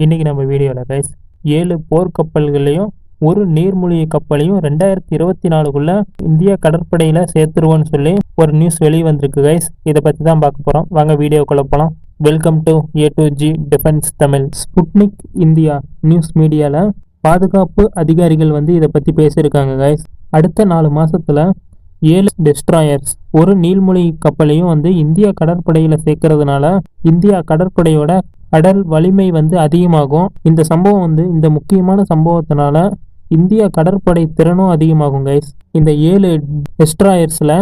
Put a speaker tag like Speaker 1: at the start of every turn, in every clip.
Speaker 1: இன்னைக்கு நம்ம வீடியோவில் கைஸ் 7 போர்க்கப்பல்களையும் ஒரு நீர்மூழ்கி கப்பலையும் 2024 இந்திய கடற்படையில் சேர்த்துருவோன்னு சொல்லி ஒரு நியூஸ் வெளியே வந்திருக்கு கைஸ். இதை பற்றி தான் பார்க்க போகிறோம். வாங்க வீடியோக்குள்ள போகலாம். Welcome to A2G defence Tamil. Sputnik India news மீடியாவில் பாதுகாப்பு அதிகாரிகள் இதை பற்றி பேசியிருக்காங்க கைஸ். அடுத்த 4 மாதத்தில் 7 டெஸ்ட்ராயர்ஸ் ஒரு நீர்மூழ்கி கப்பலையும் இந்திய கடற்படையில் சேர்க்கறதுனால இந்தியா கடற்படையோட கடல் வலிமை அதிகமாகும். இந்த சம்பவம் இந்த முக்கியமான சம்பவத்தினால இந்திய கடற்படை திறனும் அதிகமாகும் கைஸ். இந்த 7 டெஸ்ட்ராயர்ஸில்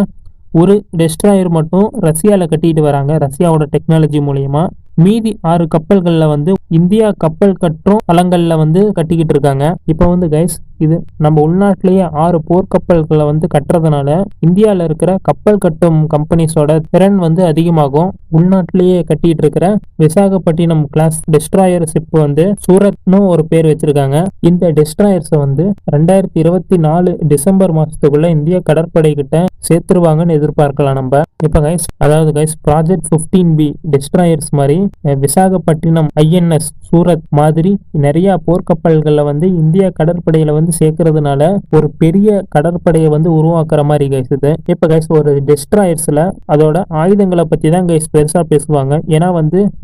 Speaker 1: ஒரு டெஸ்ட்ராயர் மட்டும் ரஷ்யாவில் கட்டிட்டு வராங்க, ரஷ்யாவோட டெக்னாலஜி மூலயமா. மீதி 6 கப்பல்களில் இந்தியா கப்பல் கட்டும் தளங்களில் கட்டிக்கிட்டு இருக்காங்க. இப்போ கைஸ் இது நம்ம உள்நாட்டிலேயே 6 போர்க்கப்பல்களை கட்டுறதுனால இந்தியாவில் இருக்கிற கப்பல் கட்டும் கம்பெனிஸோட திறன் அதிகமாகும். உள்நாட்டிலேயே கட்டிட்டு இருக்கிற விசாகப்பட்டினம் கிளாஸ் டெஸ்ட்ராயர் ஷிப் சூரத்னு ஒரு பேர் வச்சிருக்காங்க. இந்த டெஸ்ட்ராயர்ஸ் 2024 டிசம்பர் மாசத்துக்குள்ள இந்திய கடற்படை கிட்ட சேர்த்துருவாங்கன்னு எதிர்பார்க்கலாம் நம்ம. இப்ப கைஸ் அதாவது கைஸ் ப்ராஜெக்ட் 15B டெஸ்ட்ராயர்ஸ் மாதிரி விசாகப்பட்டினம் INS சூரத் மாதிரி நிறைய போர்க்கப்பல்களை இந்திய கடற்படையில சேர்க்கறதுனால ஒரு பெரிய கடற்படையை உருவாக்குற மாதிரி கைஸ் இது. இப்ப கைஸ் ஒரு டெஸ்ட்ராயர்ஸ்ல அதோட ஆயுதங்களை பத்தி தான் கைஸ் பெருசா பேசுவாங்க. ஏன்னா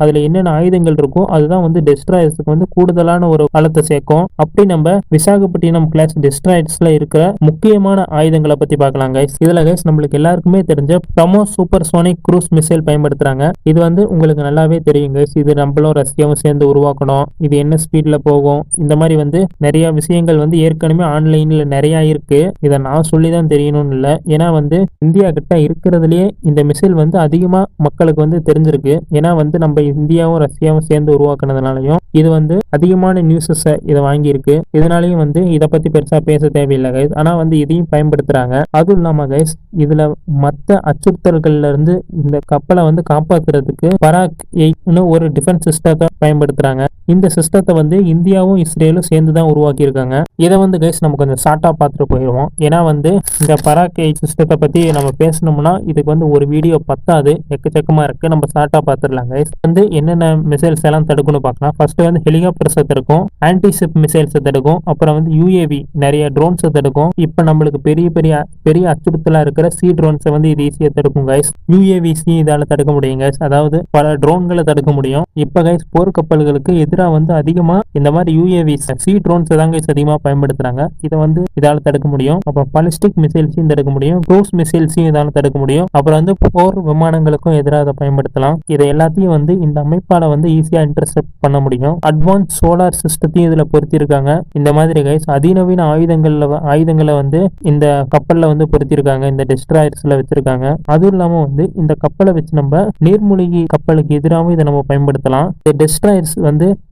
Speaker 1: அதுல என்னென்ன ஆயுதங்கள் இருக்கோ அதுதான் டெஸ்ட்ராயர்ஸ்க்கு கூடுதலான ஒரு பலத்தை சேர்க்கும். அப்படி நம்ம விசாகப்பட்டினம் கிளாஸ் டெஸ்ட்ராயர்ஸ்ல இருக்கிற முக்கியமான ஆயுதங்களை பத்தி பார்க்கலாம் கைஸ். இதுல கைஸ் நம்மளுக்கு எல்லாருக்குமே தெரிஞ்ச BrahMos super sonic cruise missile பயன்படுத்துறாங்க. இது உங்களுக்கு நல்லாவே தெரியும் கைஸ். இது நம்மளும் ரஷ்யாவும் சேர்ந்து உருவாக்கணும். இது என்ன ஸ்பீட்ல போகும், இந்த மாதிரி நிறைய விஷயங்கள் ஏற்கனவே ஆன்லைன்ல நிறைய இருக்கு. இதை நான் சொல்லிதான் தெரியணும்னு இல்லை. ஏன்னா இந்தியா கிட்ட இருக்கிறதுலயே இந்த மிசைல் அதிகமா மக்களுக்கு தெரிஞ்சிருக்கு. ஏன்னா நம்ம இந்தியாவும் ரஷ்யாவும் சேர்ந்து உருவாக்குனதுனாலையும் இது அதிகமான நியூஸஸ் இதை வாங்கியிருக்கு. இதனாலையும் இதை பத்தி பெருசா பேச தேவையில்லை கைஸ். ஆனா இதையும் பயன்படுத்துறாங்க. அதுவும் இல்லாம கைஸ் இதுல மத்த அச்சுறுத்தல்கள்ல இருந்து இந்த கப்பலை காப்பாத்துறதுக்கு பராக் 8 ஒரு டிஃபென்ஸ் சிஸ்டத்தை பயன்படுத்துறாங்க. இந்த சிஸ்டத்தை இந்தியாவும் இஸ்ரேலும் சேர்ந்துதான் உருவாக்கி இருக்காங்க. இதை கைஸ் நம்ம கொஞ்சம் ஷார்ட்டா பார்த்துட்டு போயிடுவோம். ஏன்னா இந்த பராக் 8 சிஸ்டத்தை பத்தி நம்ம பேசணும்னா இதுக்கு ஒரு வீடியோ பத்தாது, எக்கச்சக்கமா இருக்கு. நம்ம ஷார்ட்டா பார்த்துடலாம் கைஸ். என்னென்ன மிசைல்ஸ் எல்லாம் தடுக்கணும் பார்க்கலாம். ஃபர்ஸ்ட் ஹெலிகாப்டர்ஸை தடுக்கும், ஆன்டிஷிப் மிசைல்ஸை தடுக்கும், அப்புறம் UAV நிறைய ட்ரோன்ஸை தடுக்கும். இப்ப நம்மளுக்கு பெரிய பெரிய பெரிய அச்சுறுத்தலா இருக்கிற சி ட்ரோன்ஸை இது ஈஸியா தடுக்கும் கைஸ். UAVC இதால தடுக்க முடியும் கைஸ். அதாவது பல ட்ரோன்களை தடுக்க முடியும். இப்ப கைஸ் போர்க்கப்பல்களுக்கு எதிராக அதிகமா இந்த மாதிரி UAVs சி ட்ரோன்ஸ் தான் கைஸ் அதிகமா பயன்படுத்துறாங்க. இதை இதால தடுக்க முடியும். அப்புறம் பாலிஸ்டிக் மிசைல்ஸையும் தடுக்க முடியும், க்ரூஸ் மிசைல்ஸையும் இதால தடுக்க முடியும். அப்புறம் போர் விமானங்களுக்கும் எதிராக அதை பயன்படுத்தலாம். இதை எல்லாத்தையும் இந்த அமைப்பால ஈஸியா இன்டர்செப்ட் பண்ண முடியும். அட்வான்ஸ் சோலார் சிஸ்டத்தையும் இதுல பொருத்திருக்காங்க. இந்த மாதிரி கைஸ் அதிநவீன ஆயுதங்களை இந்த கப்பல்ல பொருத்திருக்காங்க, இந்த டெஸ்ட்ராயர்ஸ்ல வச்சிருக்காங்க. அதுவும் இல்லாம இந்த கப்பலை வச்சு நம்ம நீர்மூழ்கி கப்பலுக்கு எதிராகவும் இதை நம்ம பயன்படுத்தலாம். இந்த டெஸ்ட்ராயர்ஸ்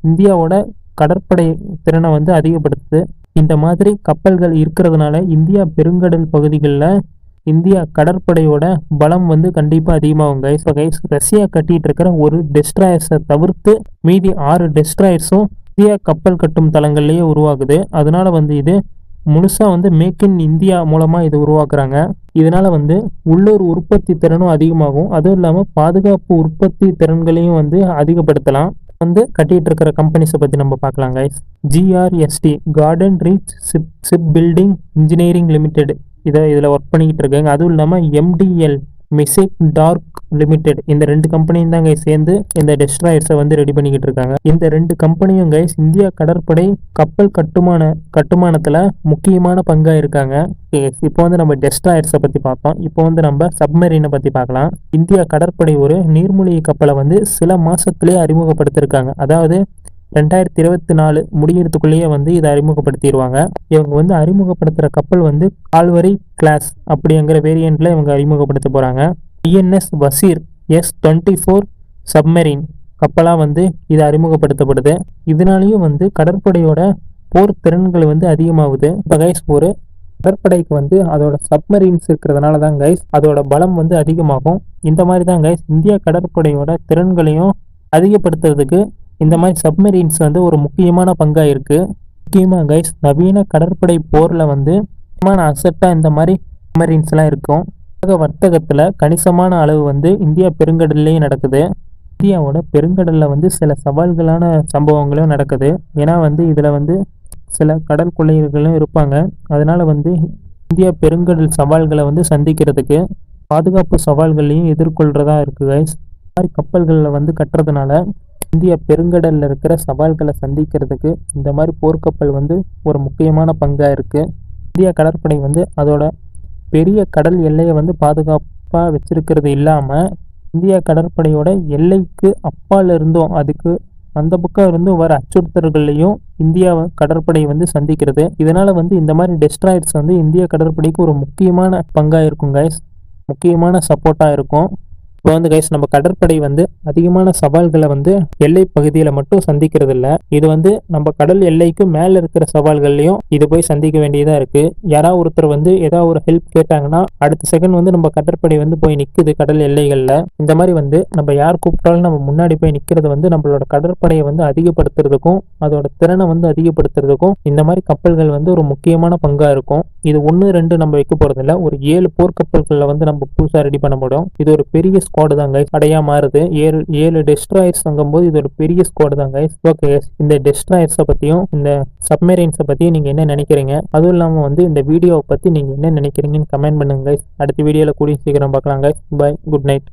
Speaker 1: இந்தியாவோட கடற்படை திறனை அதிகப்படுத்துது. இந்த மாதிரி கப்பல்கள் இருக்கிறதுனால இந்தியா பெருங்கடல் பகுதிகளில் இந்தியா கடற்படையோட பலம் கண்டிப்பா அதிகமாகும் கைஸ். கைஸ் ரஷ்யா கட்டிட்டு இருக்கிற ஒரு டெஸ்ட்ராயர்ஸை தவிர்த்து மீதி 6 டெஸ்ட்ராயர்ஸும் இந்தியா கப்பல் கட்டும் தளங்கள்லயே உருவாகுது. அதனால இது முழுசா மேக் இன் இந்தியா மூலமா இது உருவாக்குறாங்க. இதனால உள்ளூர் உற்பத்தி திறனும் அதிகமாகும். அதுவும் இல்லாம பாதுகாப்பு உற்பத்தி திறன்களையும் அதிகப்படுத்தலாம். கட்டிட்டு இருக்கிற கம்பெனிஸை பத்தி நம்ம பார்க்கலாம் guys. GRST Garden Reach ship building engineering limited இதுல ஒர்க் பண்ணிக்கிட்டு இருக்காங்க. அதுவும் இல்லாம MDL மிசைக் டார்க் லிமிடெட் இந்த 2 கம்பெனியும் தான் கைஸ் சேர்ந்து இந்த டெஸ்ட்ராயர்ஸை ரெடி பண்ணிக்கிட்டு இருக்காங்க. இந்த 2 கம்பெனியும் கைஸ் இந்தியா கடற்படை கப்பல் கட்டுமானத்துல முக்கியமான பங்கா இருக்காங்க. இப்போ நம்ம டெஸ்ட்ராயர்ஸை பத்தி பார்த்தோம். இப்போ நம்ம சப்மரீனை பத்தி பார்க்கலாம். இந்தியா கடற்படை ஒரு நீர்மூழ்கி கப்பலை சில மாசத்திலேயே அறிமுகப்படுத்திருக்காங்க. அதாவது 2024 முடியறதுக்குள்ளேயே இதை அறிமுகப்படுத்திடுவாங்க. இவங்க அறிமுகப்படுத்துற கப்பல் கால்வரி கிளாஸ் அப்படிங்கிற வேரியன்ட்ல இவங்க அறிமுகப்படுத்த போறாங்க. INS வசீர் S-24 சப்மரீன் கப்பலா இது அறிமுகப்படுத்தப்படுது. இதனாலையும் கடற்படையோட போர் திறன்கள் அதிகமாகுது. இப்போ கைஸ் ஒரு கடற்படைக்கு அதோட சப்மரீன்ஸ் இருக்கிறதுனால தான் கைஸ் அதோட பலம் அதிகமாகும். இந்த மாதிரி தான் கைஸ் இந்திய கடற்படையோட திறன்களையும் அதிகப்படுத்துறதுக்கு இந்த மாதிரி சப்மரீன்ஸ் ஒரு முக்கியமான பங்கா இருக்கு. முக்கியமா கைஸ் நவீன கடற்படை போர்ல முக்கியமான அசட்டா இந்த மாதிரி சப்மரீன்ஸ் எல்லாம் இருக்கும். வர்த்தகத்துல கணிசமான அளவு இந்தியா பெருங்கடல்லையும் நடக்குது. இந்தியாவோட பெருங்கடலில் வந்து சில சவால்களான சம்பவங்களும் நடக்குது. ஏன்னா வந்து இதில் வந்து சில கடல் கொள்ளையர்களும் இருப்பாங்க. அதனால வந்து இந்தியா பெருங்கடல் சவால்களை வந்து சந்திக்கிறதுக்கு பாதுகாப்பு சவால்களையும் எதிர்கொள்றதா இருக்கு கைஸ். இந்த மாதிரி கப்பல்களில் வந்து கட்டுறதுனால இந்தியா பெருங்கடலில் இருக்கிற சவால்களை சந்திக்கிறதுக்கு இந்த மாதிரி போர்க்கப்பல் வந்து ஒரு முக்கியமான பங்காக இருக்குது. இந்திய கடற்படை வந்து அதோட பெரிய கடல் எல்லையை வந்து பாதுகாப்பாக வச்சிருக்கிறது இல்லாமல் இந்திய கடற்படையோட எல்லைக்கு அப்பால் இருந்தும் அதுக்கு அந்த பக்கம் இருந்தும் வர அச்சுறுத்தல்களையும் இந்தியா கடற்படை வந்து சந்திக்கிறது. இதனால வந்து இந்த மாதிரி டெஸ்ட்ராயர்ஸ் வந்து இந்திய கடற்படைக்கு ஒரு முக்கியமான பங்காக இருக்கும் கைஸ், முக்கியமான சப்போர்ட்டாக இருக்கும். இப்போ வந்து கைஸ் நம்ம கடற்படை வந்து அதிகமான சவால்களை வந்து எல்லை பகுதியில் மட்டும் சந்திக்கிறது இல்லை. இது வந்து நம்ம கடல் எல்லைக்கு மேலே இருக்கிற சவால்கள்லையும் இது போய் சந்திக்க வேண்டியதாக இருக்குது. யாராவது ஒருத்தர் வந்து ஏதாவது ஒரு ஹெல்ப் கேட்டாங்கன்னா அடுத்த செகண்ட் வந்து நம்ம கடற்படை வந்து போய் நிற்குது கடல் எல்லைகளில். இந்த மாதிரி வந்து நம்ம யார் கூப்பிட்டாலும் நம்ம முன்னாடி போய் நிற்கிறது வந்து நம்மளோட கடற்படையை வந்து அதிகப்படுத்துறதுக்கும் அதோட திறனை வந்து அதிகப்படுத்துறதுக்கும் இந்த மாதிரி கப்பல்கள் வந்து ஒரு முக்கியமான பங்காக இருக்கும். இது 1 2 நம்ம வைக்க போகிறதில்ல, ஒரு 7 போர்க்கப்பல்களை வந்து நம்ம புதுசாக ரெடி பண்ண முடியும். இது ஒரு பெரிய ஸ்குவாடு தான் கைஸ், படையா மாறுது. 7 டெஸ்ட்ராயர்ஸ் வாங்கும்போது இது ஒரு பெரிய ஸ்குவாடு தான் கைஸ். ஓகே, இந்த டெஸ்ட்ராயர்ஸை பற்றியும் இந்த சப்மரைன்ஸை பற்றியும் நீங்கள் என்ன நினைக்கிறீங்க? அதுவும் இல்லாமல் வந்து இந்த வீடியோவை பற்றி நீங்கள் என்ன நினைக்கிறீங்கன்னு கமெண்ட் பண்ணுங்க கைஸ். அடுத்த வீடியோவில் கூடிய சீக்கிரம் பார்க்கலாம் கைஸ். By, good night.